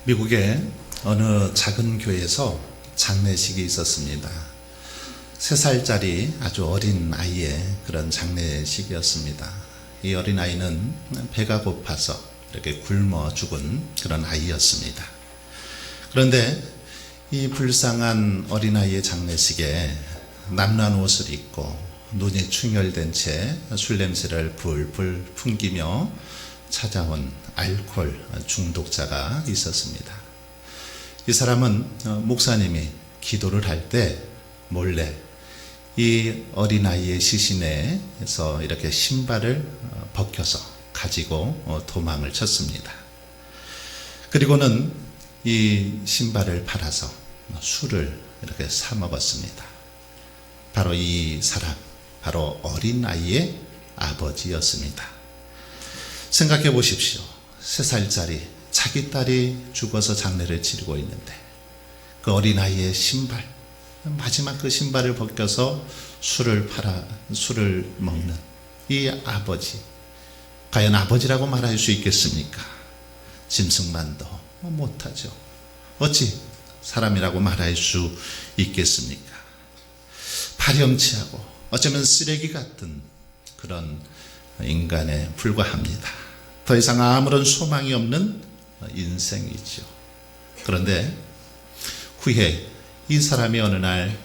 미국의 어느 작은 교회에서 장례식이 있었습니다. 3살짜리 아주 어린 아이의 그런 장례식이었습니다. 이 어린 아이는 배가 고파서 이렇게 굶어 죽은 그런 아이였습니다. 그런데 이 불쌍한 어린아이의 장례식에 남란 옷을 입고 눈이 충혈된 채 술 냄새를 불불 풍기며 찾아온 알코올 중독자가 있었습니다. 이 사람은 목사님이 기도를 할 때 몰래 이 어린아이의 시신에서 이렇게 신발을 벗겨서 가지고 도망을 쳤습니다. 그리고는 이 신발을 팔아서 술을 이렇게 사 먹었습니다. 바로 이 사람, 바로 어린아이의 아버지였습니다. 생각해 보십시오. 3살짜리 자기 딸이 죽어서 장례를 치르고 있는데 그 어린아이의 신발, 마지막 그 신발을 벗겨서 술을 먹는 이 아버지, 과연 아버지라고 말할 수 있겠습니까? 짐승만도 못하죠. 어찌 사람이라고 말할 수 있겠습니까? 파렴치하고 어쩌면 쓰레기 같은 그런 인간에 불과합니다. 더 이상 아무런 소망이 없는 인생이죠. 그런데 후에 이 사람이 어느 날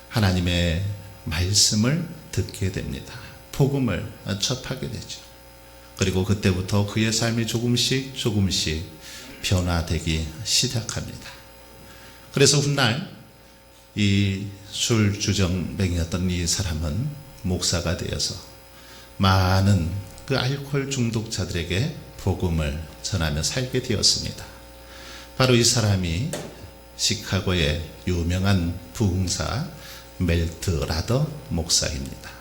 하나님의 말씀을 듣게 됩니다. 복음을 접하게 되죠. 그리고 그때부터 그의 삶이 조금씩 변화되기 시작합니다. 그래서 훗날 이 술주정뱅이였던 이 사람은 목사가 되어서 많은 그 알코올 중독자들에게 복음을 전하며 살게 되었습니다. 바로 이 사람이 시카고의 유명한 부흥사 멜트 라더 목사입니다.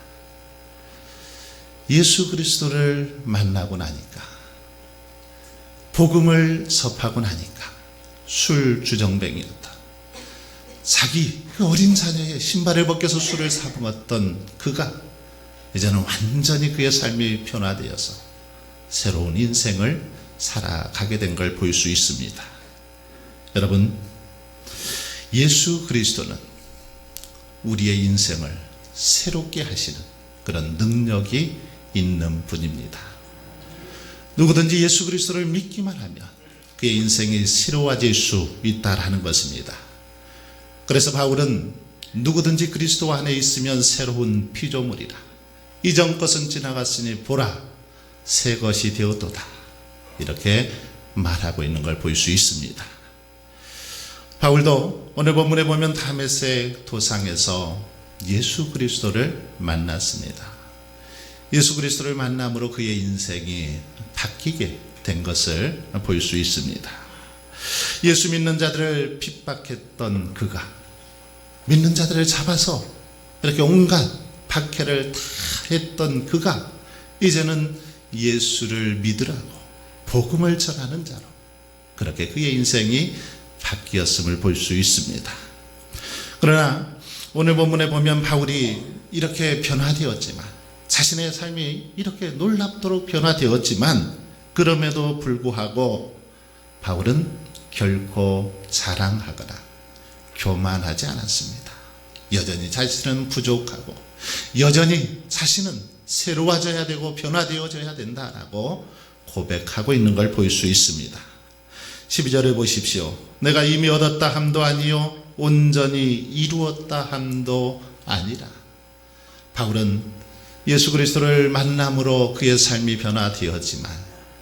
예수 그리스도를 만나고 나니까, 복음을 접하고 나니까 술주정뱅이였다. 자기 그 어린 자녀의 신발을 벗겨서 술을 사 먹었던 그가 이제는 완전히 그의 삶이 변화되어서 새로운 인생을 살아가게 된 걸 볼 수 있습니다. 여러분, 예수 그리스도는 우리의 인생을 새롭게 하시는 그런 능력이 있는 분입니다. 누구든지 예수 그리스도를 믿기만 하면 그의 인생이 새로워질 수 있다라는 것입니다. 그래서 바울은 누구든지 그리스도 안에 있으면 새로운 피조물이라. 이전 것은 지나갔으니 보라, 새 것이 되었도다. 이렇게 말하고 있는 걸 볼 수 있습니다. 바울도 오늘 본문에 보면 다메섹 도상에서 예수 그리스도를 만났습니다. 예수 그리스도를 만남으로 그의 인생이 바뀌게 된 것을 볼 수 있습니다. 예수 믿는 자들을 핍박했던 그가, 믿는 자들을 잡아서 이렇게 온갖 박해를 다 했던 그가 이제는 예수를 믿으라고 복음을 전하는 자로 그렇게 그의 인생이 바뀌었음을 볼 수 있습니다. 그러나 오늘 본문에 보면 바울이 이렇게 변화되었지만, 자신의 삶이 이렇게 놀랍도록 변화되었지만, 그럼에도 불구하고 바울은 결코 자랑하거나 교만하지 않았습니다. 여전히 자신은 부족하고 여전히 자신은 새로워져야 되고 변화되어져야 된다라고 고백하고 있는 걸 볼 수 있습니다. 12절에 보십시오. 내가 이미 얻었다 함도 아니요 온전히 이루었다 함도 아니라. 바울은 예수 그리스도를 만남으로 그의 삶이 변화되었지만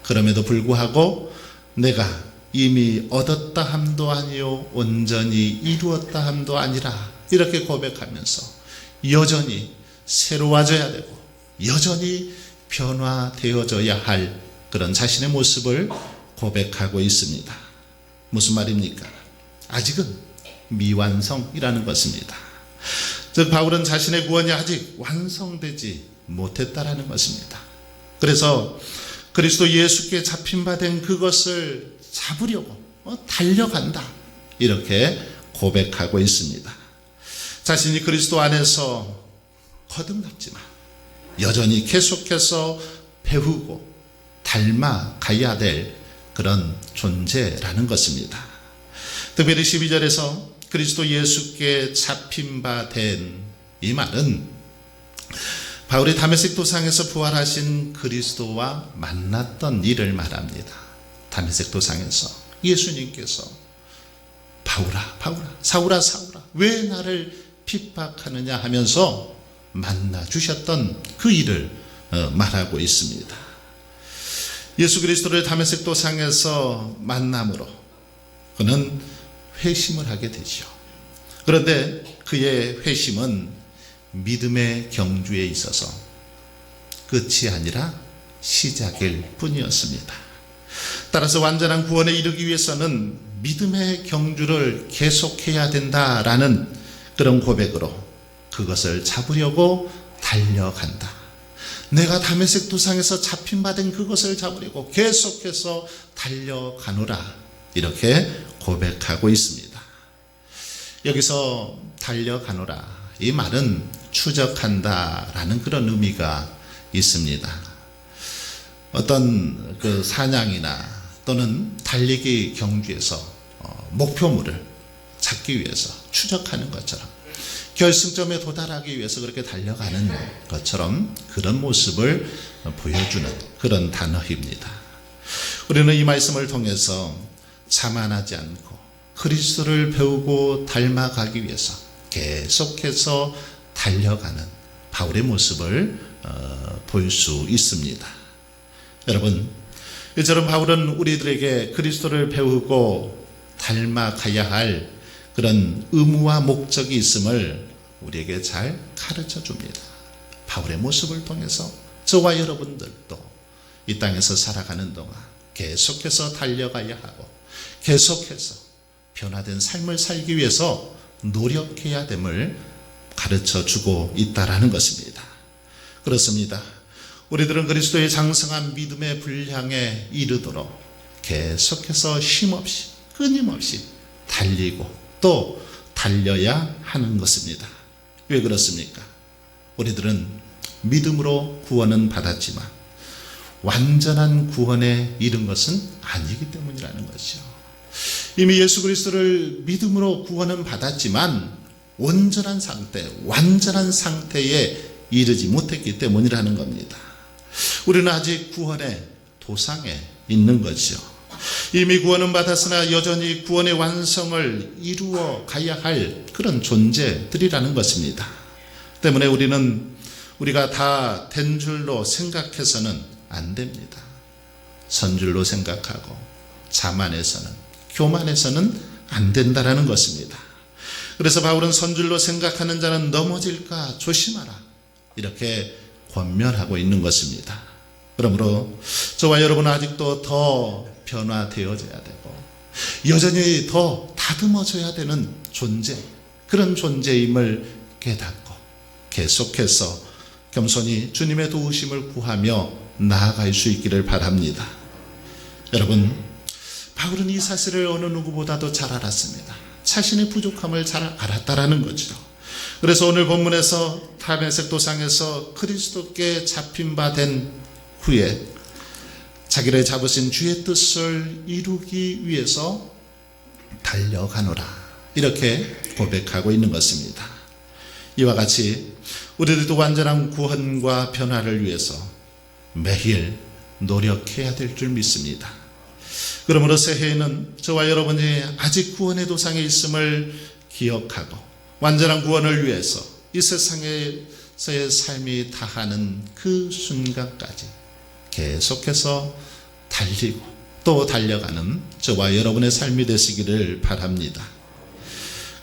그럼에도 불구하고 내가 이미 얻었다 함도 아니요 온전히 이루었다 함도 아니라 이렇게 고백하면서 여전히 새로워져야 되고 여전히 변화되어져야 할 그런 자신의 모습을 고백하고 있습니다. 무슨 말입니까? 아직은 미완성이라는 것입니다. 즉 바울은 자신의 구원이 아직 완성되지 못했다라는 것입니다. 그래서 그리스도 예수께 잡힌 바 된 그것을 잡으려고 달려간다, 이렇게 고백하고 있습니다. 자신이 그리스도 안에서 거듭났지만 여전히 계속해서 배우고 닮아가야 될 그런 존재라는 것입니다. 특별히 12절에서 그리스도 예수께 잡힌 바 된 이 말은 바울이 다메섹 도상에서 부활하신 그리스도와 만났던 일을 말합니다. 다메섹 도상에서 예수님께서 바울아 바울아 사울아 사울아 왜 나를 핍박하느냐 하면서 만나 주셨던 그 일을 말하고 있습니다. 예수 그리스도를 다메섹 도상에서 만남으로 그는 회심을 하게 되죠. 그런데 그의 회심은 믿음의 경주에 있어서 끝이 아니라 시작일 뿐이었습니다. 따라서 완전한 구원에 이르기 위해서는 믿음의 경주를 계속해야 된다라는 그런 고백으로 그것을 잡으려고 달려간다. 내가 다메섹 도상에서 잡힌 바 된 그것을 잡으려고 계속해서 달려가노라, 이렇게 고백하고 있습니다. 여기서 달려가노라, 이 말은 추적한다라는 그런 의미가 있습니다. 어떤 그 사냥이나 또는 달리기 경주에서 목표물을 찾기 위해서 추적하는 것처럼 결승점에 도달하기 위해서 그렇게 달려가는 것처럼 그런 모습을 보여주는 그런 단어입니다. 우리는 이 말씀을 통해서 자만하지 않고 그리스도를 배우고 닮아가기 위해서 계속해서 달려가는 바울의 모습을 볼 수 있습니다. 여러분, 이처럼 바울은 우리들에게 그리스도를 배우고 닮아가야 할 그런 의무와 목적이 있음을 우리에게 잘 가르쳐 줍니다. 바울의 모습을 통해서 저와 여러분들도 이 땅에서 살아가는 동안 계속해서 달려가야 하고 계속해서 변화된 삶을 살기 위해서 노력해야 됨을 가르쳐 주고 있다라는 것입니다. 그렇습니다. 우리들은 그리스도의 장성한 믿음의 분량에 이르도록 계속해서 쉼없이 끊임없이 달리고 또 달려야 하는 것입니다. 왜 그렇습니까? 우리들은 믿음으로 구원은 받았지만 완전한 구원에 이른 것은 아니기 때문이라는 것이죠. 이미 예수 그리스도를 믿음으로 구원은 받았지만 온전한 상태, 완전한 상태에 이르지 못했기 때문이라는 겁니다. 우리는 아직 구원의 도상에 있는 거죠. 이미 구원은 받았으나 여전히 구원의 완성을 이루어 가야 할 그런 존재들이라는 것입니다. 때문에 우리가 다 된 줄로 생각해서는 안 됩니다. 선 줄로 생각하고 자만해서는, 교만해서는 안 된다라는 것입니다. 그래서 바울은 선줄로 생각하는 자는 넘어질까 조심하라, 이렇게 권면하고 있는 것입니다. 그러므로 저와 여러분은 아직도 더 변화되어져야 되고 여전히 더 다듬어져야 되는 존재, 그런 존재임을 깨닫고 계속해서 겸손히 주님의 도우심을 구하며 나아갈 수 있기를 바랍니다. 여러분, 바울은 이 사실을 어느 누구보다도 잘 알았습니다. 자신의 부족함을 잘 알았다라는 거죠. 그래서 오늘 본문에서 다메섹 도상에서 그리스도께 잡힌 바 된 후에 자기를 잡으신 주의 뜻을 이루기 위해서 달려가노라, 이렇게 고백하고 있는 것입니다. 이와 같이 우리들도 완전한 구원과 변화를 위해서 매일 노력해야 될 줄 믿습니다. 그러므로 새해에는 저와 여러분이 아직 구원의 도상에 있음을 기억하고 완전한 구원을 위해서 이 세상에서의 삶이 다하는 그 순간까지 계속해서 달리고 또 달려가는 저와 여러분의 삶이 되시기를 바랍니다.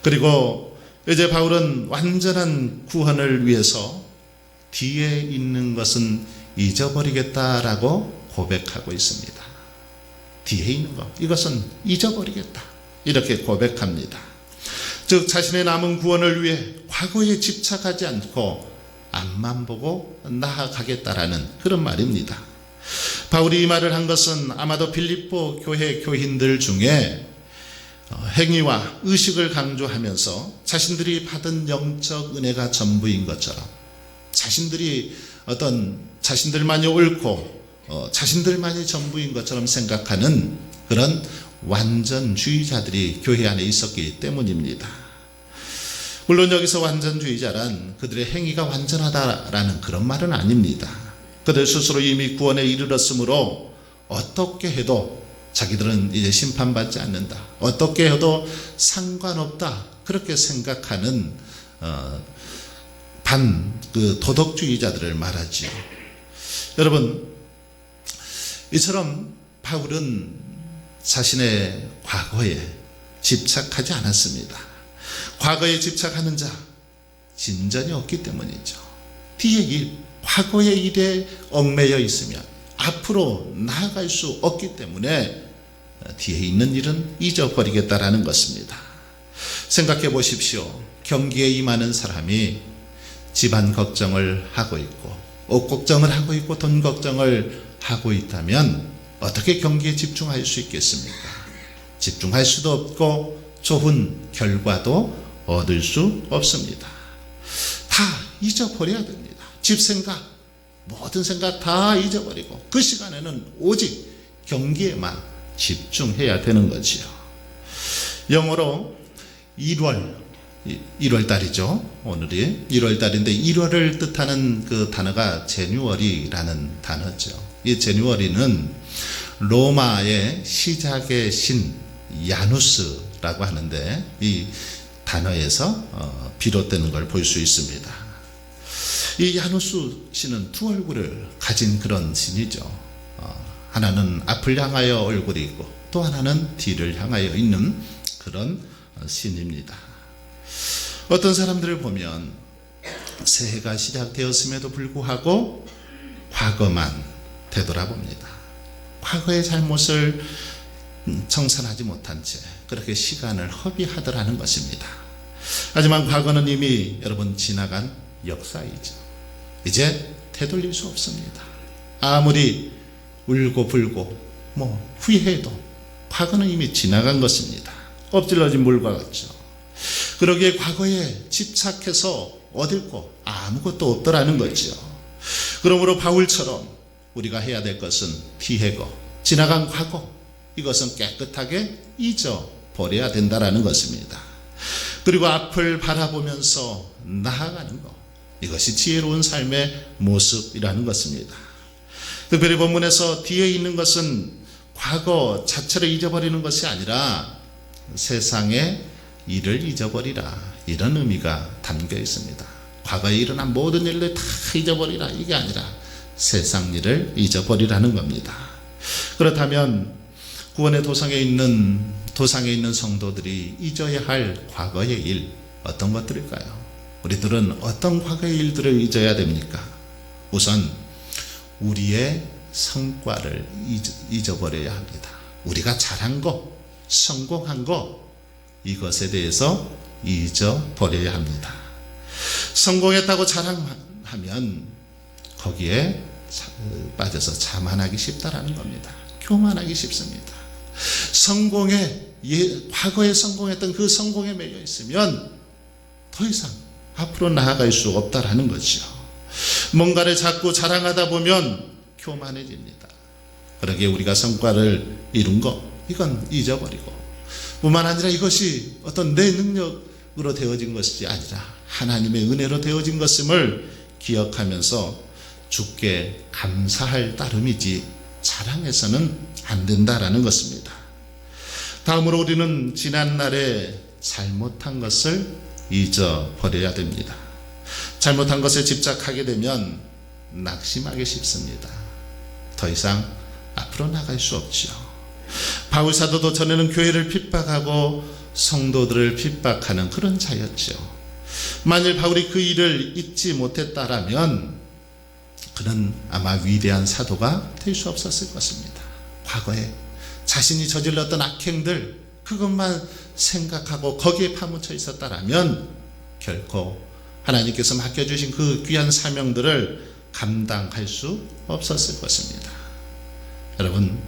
그리고 이제 바울은 완전한 구원을 위해서 뒤에 있는 것은 잊어버리겠다라고 고백하고 있습니다. 뒤에 있는 것, 이것은 잊어버리겠다, 이렇게 고백합니다. 즉 자신의 남은 구원을 위해 과거에 집착하지 않고 앞만 보고 나아가겠다라는 그런 말입니다. 바울이 이 말을 한 것은 아마도 빌립보 교회 교인들 중에 행위와 의식을 강조하면서 자신들이 받은 영적 은혜가 전부인 것처럼 자신들만이 옳고 자신들만이 전부인 것처럼 생각하는 그런 완전주의자들이 교회 안에 있었기 때문입니다. 물론 여기서 완전주의자란 그들의 행위가 완전하다라는 그런 말은 아닙니다. 그들 스스로 이미 구원에 이르렀으므로 어떻게 해도 자기들은 이제 심판받지 않는다, 어떻게 해도 상관없다, 그렇게 생각하는 도덕주의자들을 말하지요. 여러분, 이처럼 바울은 자신의 과거에 집착하지 않았습니다. 과거에 집착하는 자 진전이 없기 때문이죠. 뒤의 일, 과거의 일에 얽매여 있으면 앞으로 나아갈 수 없기 때문에 뒤에 있는 일은 잊어버리겠다라는 것입니다. 생각해 보십시오. 경기에 임하는 사람이 집안 걱정을 하고 있고, 옷 걱정을 하고 있고, 돈 걱정을 하고 있다면 어떻게 경기에 집중할 수 있겠습니까? 집중할 수도 없고 좋은 결과도 얻을 수 없습니다. 다 잊어버려야 됩니다. 집 생각, 모든 생각 다 잊어버리고 그 시간에는 오직 경기에만 집중해야 되는 거지요. 영어로 1월 달이죠. 오늘이 1월 달인데 1월을 뜻하는 그 단어가 제뉴얼이라는 단어죠. 이 제뉴얼이는 로마의 시작의 신 야누스라고 하는데 이 단어에서 비롯되는 걸 볼 수 있습니다. 이 야누스 신은 두 얼굴을 가진 그런 신이죠. 하나는 앞을 향하여 얼굴이 있고 또 하나는 뒤를 향하여 있는 그런 신입니다. 어떤 사람들을 보면 새해가 시작되었음에도 불구하고 과거만 되돌아봅니다. 과거의 잘못을 청산하지 못한 채 그렇게 시간을 허비하더라는 것입니다. 하지만 과거는 이미 여러분 지나간 역사이죠. 이제 되돌릴 수 없습니다. 아무리 울고 불고 후회해도 과거는 이미 지나간 것입니다. 엎질러진 물과 같죠. 그러기에 과거에 집착해서 얻을 거 아무것도 없더라는 거죠. 그러므로 바울처럼 우리가 해야 될 것은 피해고 지나간 과거, 이것은 깨끗하게 잊어버려야 된다라는 것입니다. 그리고 앞을 바라보면서 나아가는 것, 이것이 지혜로운 삶의 모습이라는 것입니다. 특별히 본문에서 뒤에 있는 것은 과거 자체를 잊어버리는 것이 아니라 세상의 일을 잊어버리라, 이런 의미가 담겨 있습니다. 과거에 일어난 모든 일을 다 잊어버리라, 이게 아니라 세상 일을 잊어버리라는 겁니다. 그렇다면 구원의 도상에 있는 성도들이 잊어야 할 과거의 일, 어떤 것들일까요? 우리들은 어떤 과거의 일들을 잊어야 됩니까? 우선 우리의 성과를 잊어버려야 합니다. 우리가 잘한 거, 성공한 거, 이것에 대해서 잊어버려야 합니다. 성공했다고 자랑하면 거기에 빠져서 자만하기 쉽다라는 겁니다. 교만하기 쉽습니다. 과거에 성공했던 그 성공에 매여 있으면 더 이상 앞으로 나아갈 수 없다라는 거죠. 뭔가를 자꾸 자랑하다 보면 교만해집니다. 그러기에 우리가 성과를 이룬 것, 이건 잊어버리고, 뿐만 아니라 이것이 어떤 내 능력으로 되어진 것이 아니라 하나님의 은혜로 되어진 것임을 기억하면서 주께 감사할 따름이지 자랑해서는 안 된다라는 것입니다. 다음으로 우리는 지난날에 잘못한 것을 잊어버려야 됩니다. 잘못한 것에 집착하게 되면 낙심하기 쉽습니다. 더 이상 앞으로 나갈 수 없죠. 바울 사도도 전에는 교회를 핍박하고 성도들을 핍박하는 그런 자였죠. 만일 바울이 그 일을 잊지 못했다라면 그는 아마 위대한 사도가 될 수 없었을 것입니다. 과거에 자신이 저질렀던 악행들, 그것만 생각하고 거기에 파묻혀 있었다라면 결코 하나님께서 맡겨주신 그 귀한 사명들을 감당할 수 없었을 것입니다. 여러분,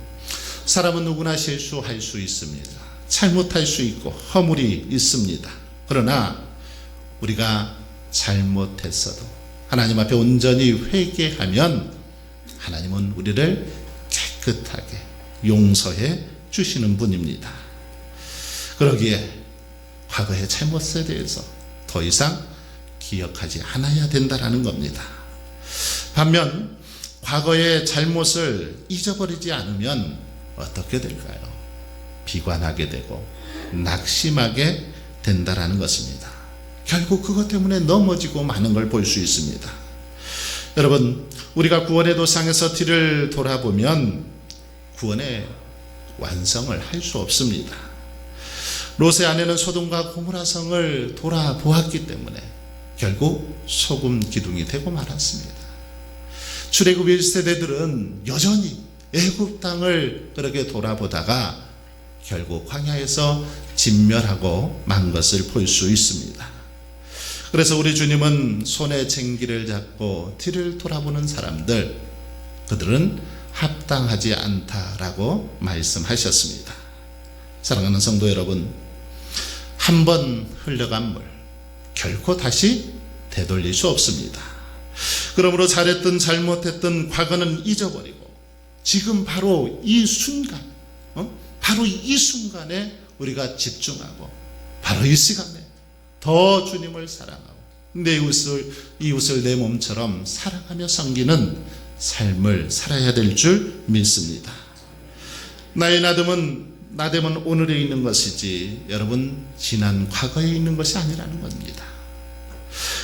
사람은 누구나 실수할 수 있습니다. 잘못할 수 있고 허물이 있습니다. 그러나 우리가 잘못했어도 하나님 앞에 온전히 회개하면 하나님은 우리를 깨끗하게 용서해 주시는 분입니다. 그러기에 과거의 잘못에 대해서 더 이상 기억하지 않아야 된다는 겁니다. 반면 과거의 잘못을 잊어버리지 않으면 어떻게 될까요? 비관하게 되고 낙심하게 된다는 것입니다. 결국 그것 때문에 넘어지고 마는 걸 볼 수 있습니다. 여러분, 우리가 구원의 도상에서 뒤를 돌아보면 구원의 완성을 할 수 없습니다. 롯의 아내는 소돔과 고모라 성을 돌아보았기 때문에 결국 소금 기둥이 되고 말았습니다. 출애굽 1세대들은 여전히 애굽 땅을 그렇게 돌아보다가 결국 광야에서 진멸하고 만 것을 볼 수 있습니다. 그래서 우리 주님은 손에 쟁기를 잡고 뒤를 돌아보는 사람들, 그들은 합당하지 않다라고 말씀하셨습니다. 사랑하는 성도 여러분, 한 번 흘러간 물 결코 다시 되돌릴 수 없습니다. 그러므로 잘했든 잘못했든 과거는 잊어버리고 지금 바로 이 순간, 바로 이 순간에 우리가 집중하고 바로 이 시간에 더 주님을 사랑하고 내 이웃을 내 몸처럼 사랑하며 섬기는 삶을 살아야 될 줄 믿습니다. 나의 나됨은 오늘에 있는 것이지 여러분 지난 과거에 있는 것이 아니라는 겁니다.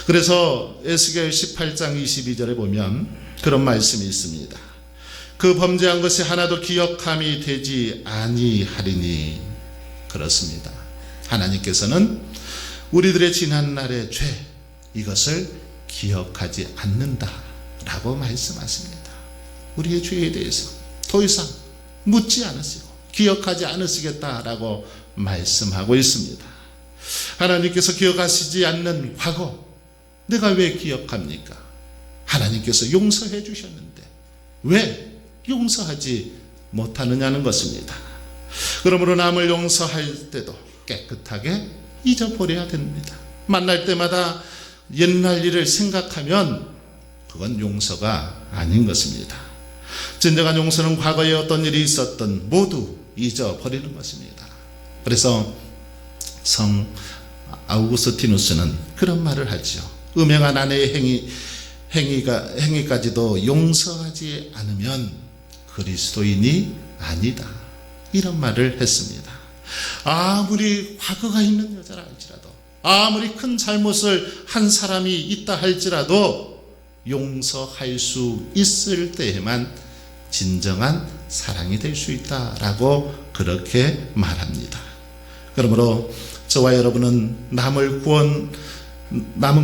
그래서 에스겔 18장 22절에 보면 그런 말씀이 있습니다. 그 범죄한 것이 하나도 기억함이 되지 아니하리니. 그렇습니다. 하나님께서는 우리들의 지난날의 죄, 이것을 기억하지 않는다라고 말씀하십니다. 우리의 죄에 대해서 더 이상 묻지 않으시고 기억하지 않으시겠다라고 말씀하고 있습니다. 하나님께서 기억하시지 않는 과거, 내가 왜 기억합니까? 하나님께서 용서해 주셨는데 왜 용서하지 못하느냐는 것입니다. 그러므로 남을 용서할 때도 깨끗하게 잊어버려야 됩니다. 만날 때마다 옛날 일을 생각하면 그건 용서가 아닌 것입니다. 진정한 용서는 과거에 어떤 일이 있었든 모두 잊어버리는 것입니다. 그래서 성 아우구스티누스는 그런 말을 하죠. 음행한 아내의 행위까지도 용서하지 않으면 그리스도인이 아니다, 이런 말을 했습니다. 아무리 과거가 있는 여자라 할지라도, 아무리 큰 잘못을 한 사람이 있다 할지라도 용서할 수 있을 때에만 진정한 사랑이 될 수 있다라고 그렇게 말합니다. 그러므로 저와 여러분은 남은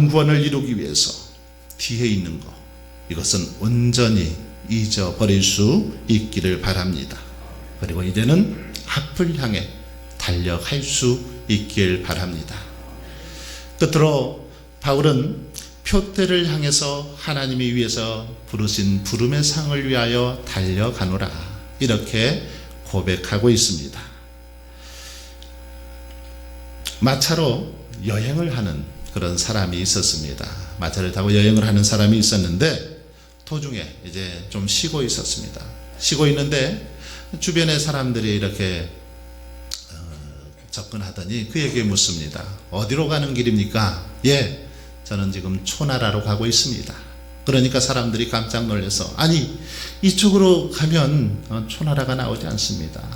구원을 이루기 위해서 뒤에 있는 것, 이것은 온전히 잊어버릴 수 있기를 바랍니다. 그리고 이제는 앞을 향해 달려갈 수 있길 바랍니다. 끝으로 바울은 표대를 향해서 하나님이 위해서 부르신 부름의 상을 위하여 달려가노라, 이렇게 고백하고 있습니다. 마차로 여행을 하는 그런 사람이 있었습니다. 마차를 타고 여행을 하는 사람이 있었는데 도중에 이제 좀 쉬고 있었습니다. 쉬고 있는데 주변의 사람들이 이렇게 접근하더니 그에게 묻습니다. 어디로 가는 길입니까? 예, 저는 지금 초나라로 가고 있습니다. 그러니까 사람들이 깜짝 놀라서, 아니 이쪽으로 가면 초나라가 나오지 않습니다.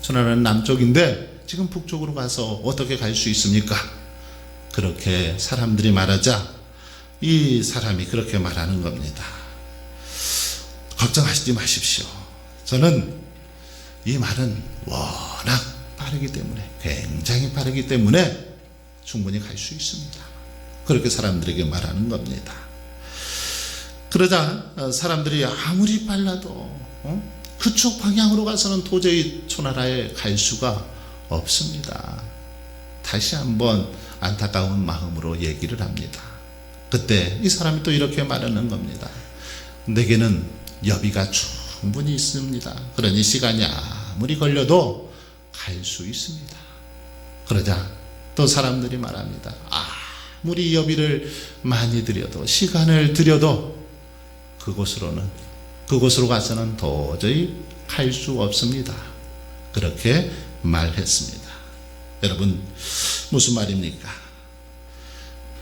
초나라는 남쪽인데 지금 북쪽으로 가서 어떻게 갈 수 있습니까? 그렇게 사람들이 말하자 이 사람이 그렇게 말하는 겁니다. 걱정하시지 마십시오. 저는 이 말은 워낙 빠르기 때문에, 굉장히 빠르기 때문에 충분히 갈 수 있습니다. 그렇게 사람들에게 말하는 겁니다. 그러자 사람들이 아무리 빨라도 그쪽 방향으로 가서는 도저히 초나라에 갈 수가 없습니다. 다시 한번 안타까운 마음으로 얘기를 합니다. 그때 이 사람이 또 이렇게 말하는 겁니다. 내게는 여비가 충분히 있습니다. 그러니 시간이 아무리 걸려도 갈 수 있습니다. 그러자 또 사람들이 말합니다. 아무리 여비를 많이 들여도, 시간을 들여도 그곳으로는, 그곳으로 가서는 도저히 갈 수 없습니다. 그렇게 말했습니다. 여러분, 무슨 말입니까?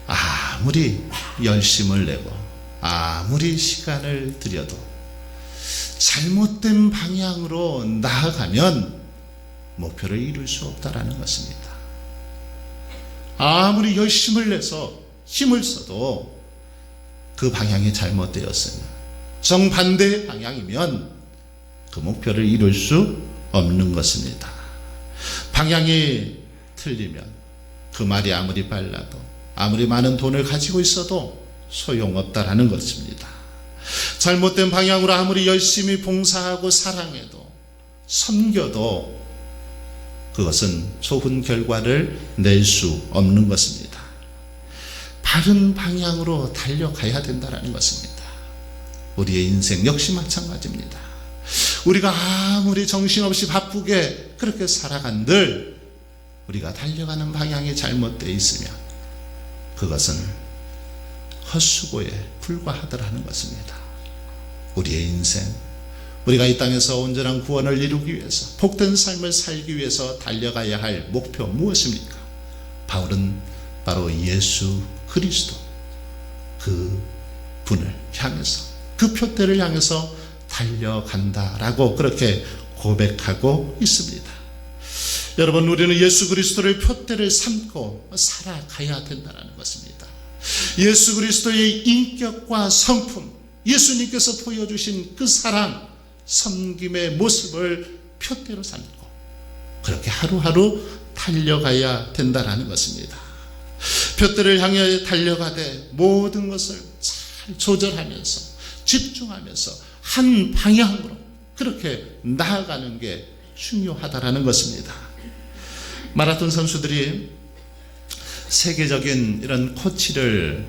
아무리 열심을 내고 아무리 시간을 들여도 잘못된 방향으로 나아가면 목표를 이룰 수 없다라는 것입니다. 아무리 열심을 내서 힘을 써도 그 방향이 잘못되었으면, 정반대의 방향이면 그 목표를 이룰 수 없는 것입니다. 방향이 틀리면 그 말이 아무리 빨라도 아무리 많은 돈을 가지고 있어도 소용없다라는 것입니다. 잘못된 방향으로 아무리 열심히 봉사하고 사랑해도 섬겨도 그것은 좋은 결과를 낼 수 없는 것입니다. 바른 방향으로 달려가야 된다는 것입니다. 우리의 인생 역시 마찬가지입니다. 우리가 아무리 정신없이 바쁘게 그렇게 살아간들 우리가 달려가는 방향이 잘못되어 있으면 그것은 헛수고에 불과하더라는 것입니다. 우리의 인생, 우리가 이 땅에서 온전한 구원을 이루기 위해서, 복된 삶을 살기 위해서 달려가야 할 목표 무엇입니까? 바울은 바로 예수 그리스도, 그 분을 향해서, 그 표대를 향해서 달려간다라고 그렇게 고백하고 있습니다. 여러분, 우리는 예수 그리스도를 표대를 삼고 살아가야 된다는 것입니다. 예수 그리스도의 인격과 성품, 예수님께서 보여주신 그 사랑, 섬김의 모습을 표대로 삼고 그렇게 하루하루 달려가야 된다는 것입니다. 표대를 향해 달려가되 모든 것을 잘 조절하면서 집중하면서 한 방향으로 그렇게 나아가는 게 중요하다라는 것입니다. 마라톤 선수들이 세계적인 이런 코치를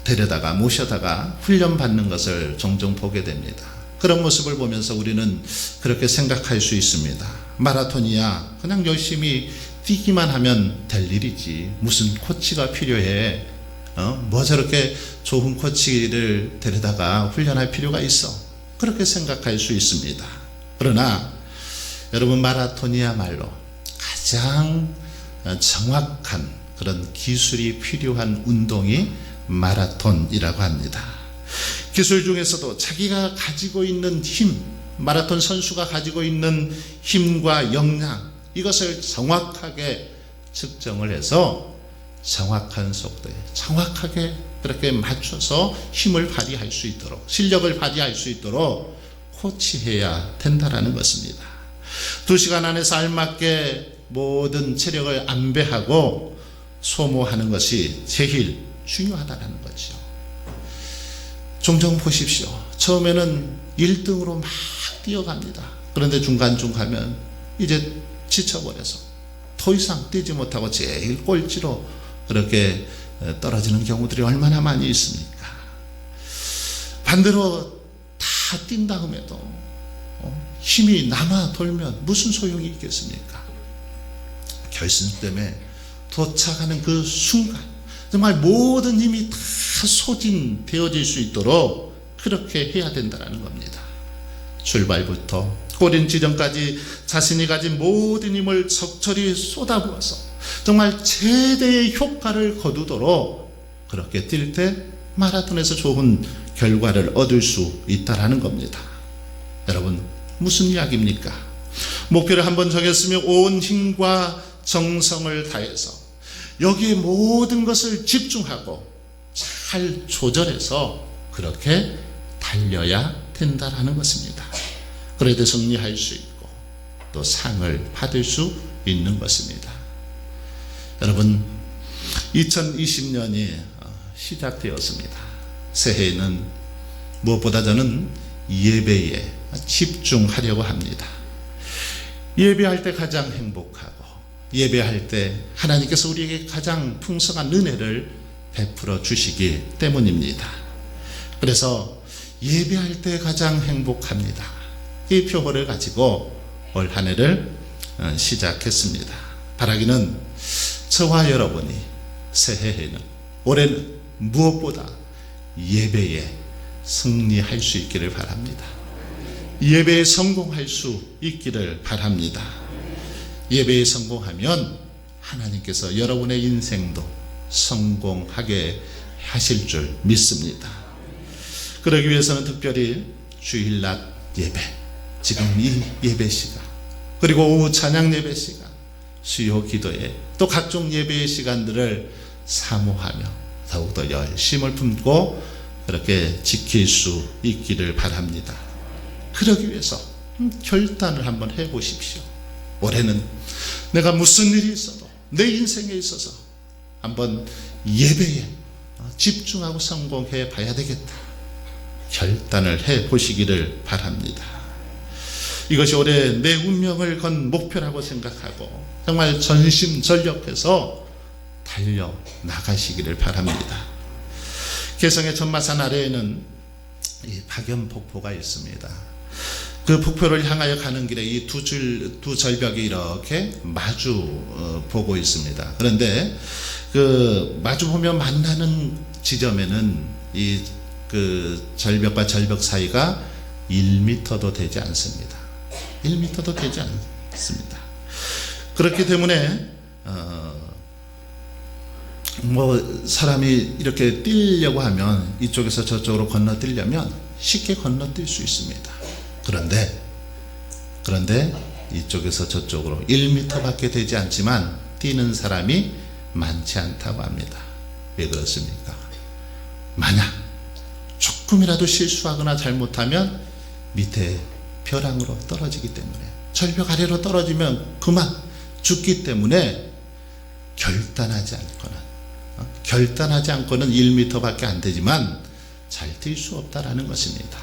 데려다가 모셔다가 훈련받는 것을 종종 보게 됩니다. 그런 모습을 보면서 우리는 그렇게 생각할 수 있습니다. 마라톤이야 그냥 열심히 뛰기만 하면 될 일이지 무슨 코치가 필요해? 뭐 저렇게 좋은 코치를 데려다가 훈련할 필요가 있어? 그렇게 생각할 수 있습니다. 그러나 여러분, 마라톤이야말로 가장 정확한 그런 기술이 필요한 운동이 마라톤이라고 합니다. 기술 중에서도 자기가 가지고 있는 힘, 마라톤 선수가 가지고 있는 힘과 역량, 이것을 정확하게 측정을 해서 정확한 속도에 정확하게 그렇게 맞춰서 힘을 발휘할 수 있도록, 실력을 발휘할 수 있도록 코치해야 된다는 것입니다. 2시간 안에서 알맞게 모든 체력을 안배하고 소모하는 것이 제일 중요하다는 거죠. 종종 보십시오. 처음에는 1등으로 막 뛰어갑니다. 그런데 중간쯤 가면 이제 지쳐버려서 더 이상 뛰지 못하고 제일 꼴찌로 그렇게 떨어지는 경우들이 얼마나 많이 있습니까? 반대로 다 뛴 다음에도 힘이 남아 돌면 무슨 소용이 있겠습니까? 결승점에 도착하는 그 순간 정말 모든 힘이 다 소진되어질 수 있도록 그렇게 해야 된다는 겁니다. 출발부터 꼬린 지점까지 자신이 가진 모든 힘을 적절히 쏟아부어서 정말 최대의 효과를 거두도록 그렇게 뛸 때 마라톤에서 좋은 결과를 얻을 수 있다는 겁니다. 여러분, 무슨 이야기입니까? 목표를 한번 정했으면 온 힘과 정성을 다해서 여기에 모든 것을 집중하고 잘 조절해서 그렇게 달려야 된다는 것입니다. 그래도 승리할 수 있고 또 상을 받을 수 있는 것입니다. 여러분, 2020년이 시작되었습니다. 새해에는 무엇보다 저는 예배에 집중하려고 합니다. 예배할 때 가장 행복하고 예배할 때 하나님께서 우리에게 가장 풍성한 은혜를 베풀어 주시기 때문입니다. 그래서 예배할 때 가장 행복합니다. 이 표어를 가지고 올 한 해를 시작했습니다. 바라기는 저와 여러분이 새해에는, 올해는 무엇보다 예배에 승리할 수 있기를 바랍니다. 예배에 성공할 수 있기를 바랍니다. 예배에 성공하면 하나님께서 여러분의 인생도 성공하게 하실 줄 믿습니다. 그러기 위해서는 특별히 주일낮 예배, 지금 이 예배 시간, 그리고 오후 찬양 예배 시간, 수요 기도회, 또 각종 예배의 시간들을 사모하며 더욱더 열심을 품고 그렇게 지킬 수 있기를 바랍니다. 그러기 위해서 결단을 한번 해보십시오. 올해는 내가 무슨 일이 있어도 내 인생에 있어서 한번 예배에 집중하고 성공해 봐야 되겠다. 결단을 해보시기를 바랍니다. 이것이 올해 내 운명을 건 목표라고 생각하고 정말 전심전력해서 달려나가시기를 바랍니다. 개성의 천마산 아래에는 이 박연폭포가 있습니다. 그 폭포를 향하여 가는 길에 이 두 절벽이 이렇게 마주 보고 있습니다. 그런데 그 마주 보며 만나는 지점에는 이 그 절벽과 절벽 사이가 1m도 되지 않습니다. 1m도 되지 않습니다. 그렇기 때문에 사람이 이렇게 뛰려고 하면 이쪽에서 저쪽으로 건너뛰려면 쉽게 건너뛸 수 있습니다. 그런데 이쪽에서 저쪽으로 1m밖에 되지 않지만 뛰는 사람이 많지 않다고 합니다. 왜 그렇습니까? 만약 조금이라도 실수하거나 잘못하면 밑에 벼랑으로 떨어지기 때문에, 절벽 아래로 떨어지면 그만 죽기 때문에 결단하지 않고는 1m밖에 안 되지만 잘 뛸 수 없다라는 것입니다.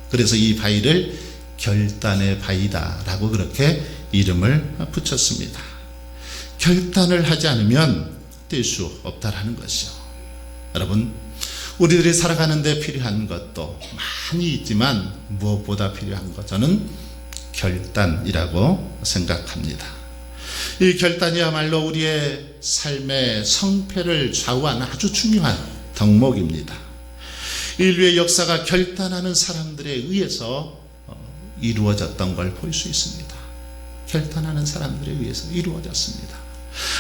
그래서 이 바위를 결단의 바위다 라고 그렇게 이름을 붙였습니다. 결단을 하지 않으면 뛸 수 없다라는 것이요. 여러분, 우리들이 살아가는 데 필요한 것도 많이 있지만 무엇보다 필요한 것, 저는 결단이라고 생각합니다. 이 결단이야말로 우리의 삶의 성패를 좌우하는 아주 중요한 덕목입니다. 인류의 역사가 결단하는 사람들에 의해서 이루어졌던 걸 볼 수 있습니다. 결단하는 사람들에 의해서 이루어졌습니다.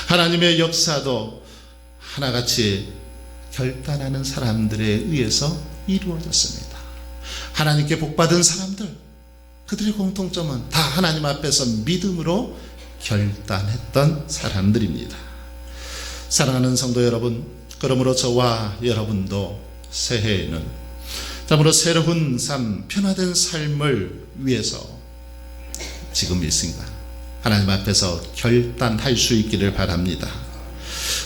하나님의 역사도 하나같이 결단하는 사람들에 의해서 이루어졌습니다. 하나님께 복받은 사람들, 그들의 공통점은 다 하나님 앞에서 믿음으로 결단했던 사람들입니다. 사랑하는 성도 여러분, 그러므로 저와 여러분도 새해에는 참으로 새로운 삶, 변화된 삶을 위해서 지금 이 순간 하나님 앞에서 결단할 수 있기를 바랍니다.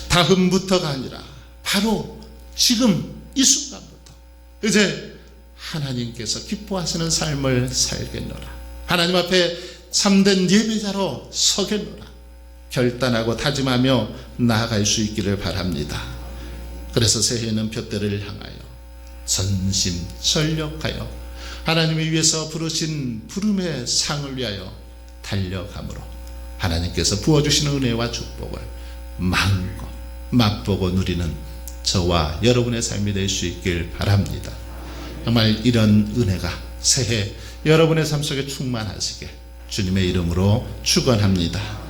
다음부터가 아니라 바로 지금 이 순간부터 이제 하나님께서 기뻐하시는 삶을 살겠노라. 하나님 앞에 참된 예배자로 서겠노라. 결단하고 다짐하며 나아갈 수 있기를 바랍니다. 그래서 새해에는 둯대를 향하여 전심전력하여 하나님이 위해서 부르신 부름의 상을 위하여 달려감으로 하나님께서 부어주시는 은혜와 축복을 마음껏 맛보고 누리는 저와 여러분의 삶이 될 수 있길 바랍니다. 정말 이런 은혜가 새해 여러분의 삶 속에 충만하시게 주님의 이름으로 축원합니다.